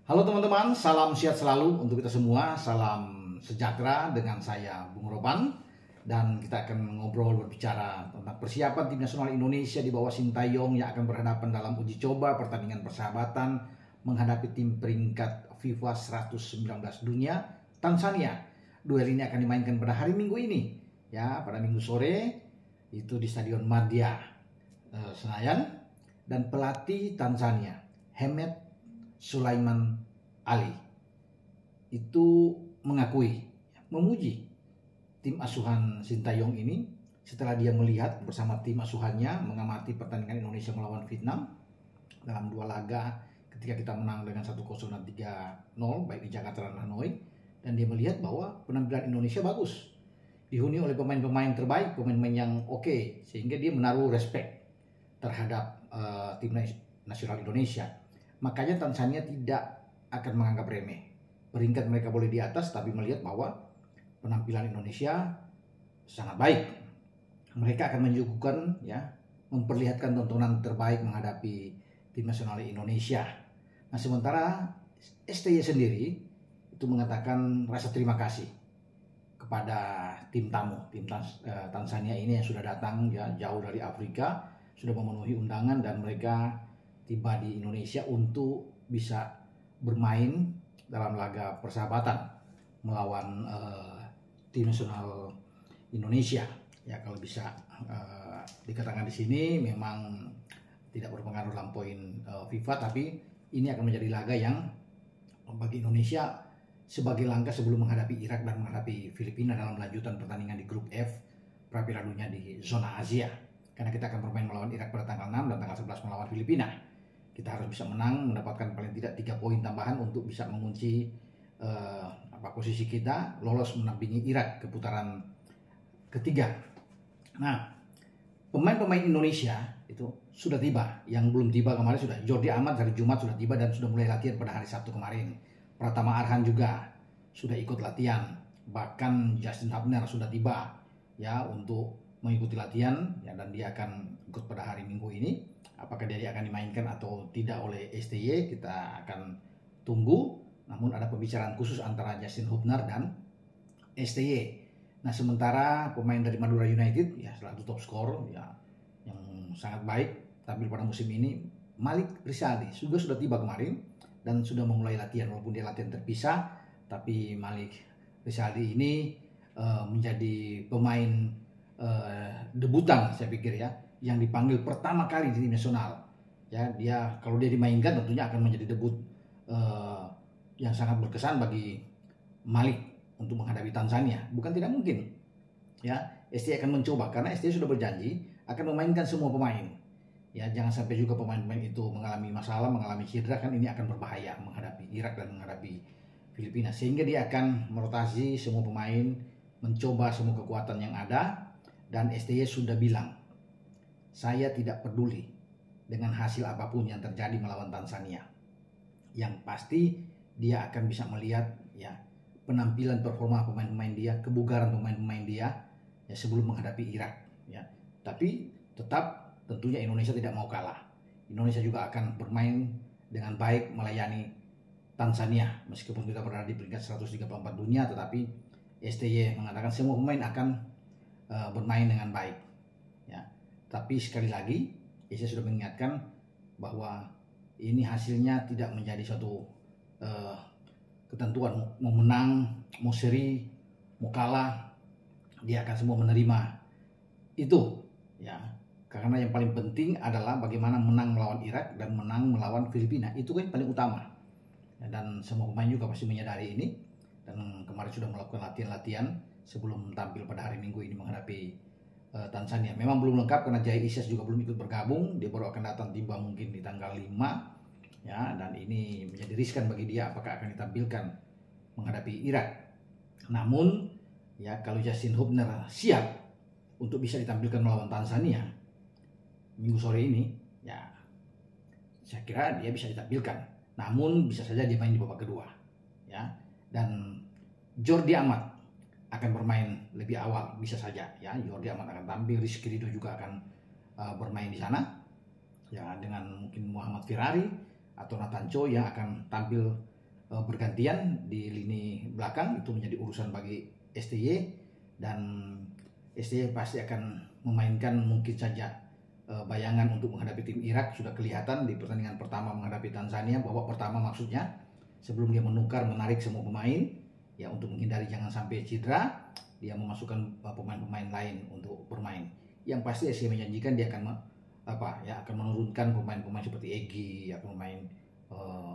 Halo teman-teman, salam sehat selalu untuk kita semua. Salam sejahtera dengan saya Bung Roban. Dan kita akan ngobrol berbicara tentang persiapan tim nasional Indonesia di bawah Sintayong yang akan berhadapan dalam uji coba pertandingan persahabatan menghadapi tim peringkat FIFA 119 dunia, Tanzania. Duel ini akan dimainkan pada hari Minggu ini, ya, pada Minggu sore itu di Stadion Madia Senayan. Dan pelatih Tanzania, Hemed Sulaiman Ali, itu mengakui, memuji tim asuhan Sintayong ini setelah dia melihat bersama tim asuhannya mengamati pertandingan Indonesia melawan Vietnam dalam 2 laga ketika kita menang dengan 1-0 dan 3-0 baik di Jakarta dan Hanoi. Dan dia melihat bahwa penampilan Indonesia bagus, dihuni oleh pemain-pemain terbaik, pemain-pemain yang oke, sehingga dia menaruh respect terhadap tim nasional Indonesia. Makanya Tanzania tidak akan menganggap remeh. Peringkat mereka boleh di atas, tapi melihat bahwa penampilan Indonesia sangat baik. Mereka akan menyuguhkan, ya, memperlihatkan tontonan terbaik menghadapi tim nasional Indonesia. Nah, sementara STY sendiri itu mengatakan rasa terima kasih kepada tim tamu, tim Tanzania ini yang sudah datang, ya, jauh dari Afrika, sudah memenuhi undangan dan mereka tiba di Indonesia untuk bisa bermain dalam laga persahabatan melawan tim nasional Indonesia. Ya, kalau bisa dikatakan di sini memang tidak berpengaruh dalam poin FIFA, tapi ini akan menjadi laga yang bagi Indonesia sebagai langkah sebelum menghadapi Irak dan menghadapi Filipina dalam lanjutan pertandingan di grup F Piala Dunia di zona Asia. Karena kita akan bermain melawan Irak pada tanggal 6 dan tanggal 11 melawan Filipina. Kita harus bisa menang, mendapatkan paling tidak 3 poin tambahan untuk bisa mengunci posisi kita lolos mendampingi Irak ke putaran ketiga. Nah, pemain-pemain Indonesia itu sudah tiba. Yang belum tiba kemarin sudah Jordi Amat hari Jumat sudah tiba dan sudah mulai latihan pada hari Sabtu kemarin. Pratama Arhan juga sudah ikut latihan. Bahkan Justin Hubner sudah tiba, ya, untuk mengikuti latihan, ya, dan dia akan ikut pada hari Minggu ini. Apakah dia akan dimainkan atau tidak oleh STY, kita akan tunggu. Namun ada pembicaraan khusus antara Justin Hubner dan STY. Nah, sementara pemain dari Madura United, ya, selalu top skor, ya, yang sangat baik tampil pada musim ini, Malik Rizaldi sudah tiba kemarin dan sudah memulai latihan. Walaupun dia latihan terpisah, tapi Malik Rizaldi ini menjadi pemain debutan, saya pikir, ya, yang dipanggil pertama kali di tim nasional. Ya, dia kalau dia dimainkan tentunya akan menjadi debut yang sangat berkesan bagi Malik untuk menghadapi Tanzania. Bukan tidak mungkin, ya, STY akan mencoba karena STY sudah berjanji akan memainkan semua pemain. Ya, jangan sampai juga pemain-pemain itu mengalami masalah, mengalami cedera, kan ini akan berbahaya menghadapi Irak dan menghadapi Filipina. Sehingga dia akan merotasi semua pemain, mencoba semua kekuatan yang ada. Dan STY sudah bilang, saya tidak peduli dengan hasil apapun yang terjadi melawan Tanzania. Yang pasti dia akan bisa melihat, ya, penampilan performa pemain-pemain dia, kebugaran pemain-pemain dia, ya, sebelum menghadapi Irak, ya. Tapi tetap tentunya Indonesia tidak mau kalah. Indonesia juga akan bermain dengan baik melayani Tanzania. Meskipun kita berada di peringkat 134 dunia, tetapi STY mengatakan semua pemain akan bermain dengan baik, ya. Tapi sekali lagi saya sudah mengingatkan bahwa ini hasilnya tidak menjadi suatu ketentuan. Mau menang, mau seri, mau kalah, dia akan semua menerima itu, ya. Karena yang paling penting adalah bagaimana menang melawan Irak dan menang melawan Filipina. Itu kan paling utama, ya, dan semua pemain juga pasti menyadari ini. Dan kemarin sudah melakukan latihan-latihan sebelum tampil pada hari Minggu ini menghadapi Tanzania. Memang belum lengkap karena Jai Isyas juga belum ikut bergabung. Dia baru akan datang tiba mungkin di tanggal 5, ya, dan ini menjadi riskan bagi dia apakah akan ditampilkan menghadapi Irak. Namun, ya, kalau Justin Hubner siap untuk bisa ditampilkan melawan Tanzania Minggu sore ini, ya, saya kira dia bisa ditampilkan. Namun bisa saja dia main di babak kedua, ya. Dan Jordi Amat akan bermain lebih awal, bisa saja, ya. Jordi Amat akan tampil, Rizky Ridho juga akan bermain di sana, ya, dengan mungkin Muhammad Firari atau Nathan Cho yang akan tampil bergantian di lini belakang, itu menjadi urusan bagi STY, dan STY pasti akan memainkan mungkin saja bayangan untuk menghadapi tim Irak. Sudah kelihatan di pertandingan pertama menghadapi Tanzania, babak pertama maksudnya, sebelum dia menarik semua pemain ya untuk menghindari jangan sampai cedera, dia memasukkan pemain-pemain lain untuk bermain. Yang pasti STY menjanjikan dia akan akan menurunkan pemain-pemain seperti Egy, akan memain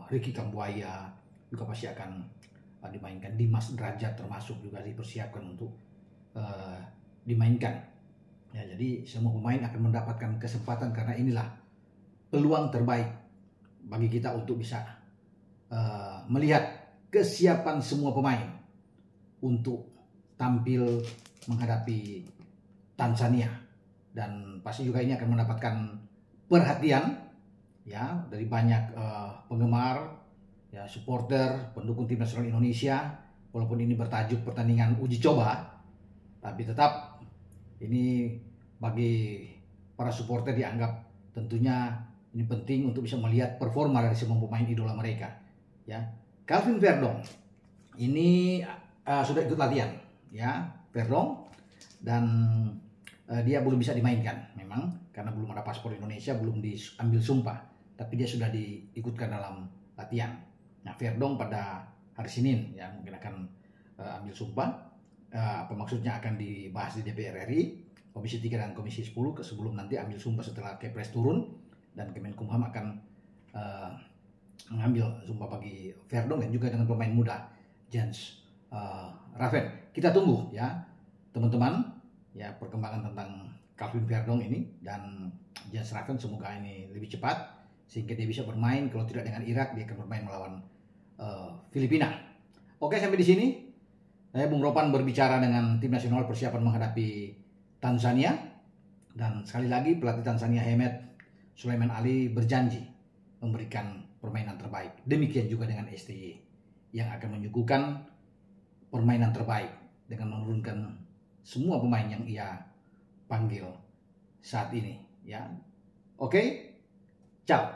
Ricky Kambuaya, juga pasti akan dimainkan. Dimas Derajat termasuk juga dipersiapkan untuk dimainkan. Ya, jadi semua pemain akan mendapatkan kesempatan, karena inilah peluang terbaik bagi kita untuk bisa melihat kesiapan semua pemain untuk tampil menghadapi Tanzania. Dan pasti juga ini akan mendapatkan perhatian ya dari banyak penggemar, ya supporter, pendukung tim nasional Indonesia. Walaupun ini bertajuk pertandingan uji coba, tapi tetap ini bagi para supporter dianggap tentunya ini penting untuk bisa melihat performa dari semua pemain idola mereka. Ya, Calvin Verdong ini sudah ikut latihan, ya Verdong, dan dia belum bisa dimainkan memang karena belum ada paspor Indonesia, belum diambil sumpah, tapi dia sudah diikutkan dalam latihan. Nah, Verdong pada hari Senin ya mungkin akan ambil sumpah. Apa maksudnya akan dibahas di DPR RI, Komisi 3 dan Komisi 10 sebelum nanti ambil sumpah setelah Kepres turun, dan Kemenkumham akan mengambil sumpah bagi Verdong dan juga dengan pemain muda Jens Raven. Kita tunggu ya teman-teman ya perkembangan tentang Calvin Verdong ini dan Jens Raven. Semoga ini lebih cepat sehingga dia bisa bermain. Kalau tidak dengan Irak, dia akan bermain melawan Filipina. Oke, sampai di sini saya Bung Ropan berbicara dengan tim nasional persiapan menghadapi Tanzania. Dan sekali lagi pelatih Tanzania Hemed Sulaiman Ali berjanji memberikan permainan terbaik. Demikian juga dengan STY yang akan menyuguhkan permainan terbaik dengan menurunkan semua pemain yang ia panggil saat ini ya. Oke, ciao.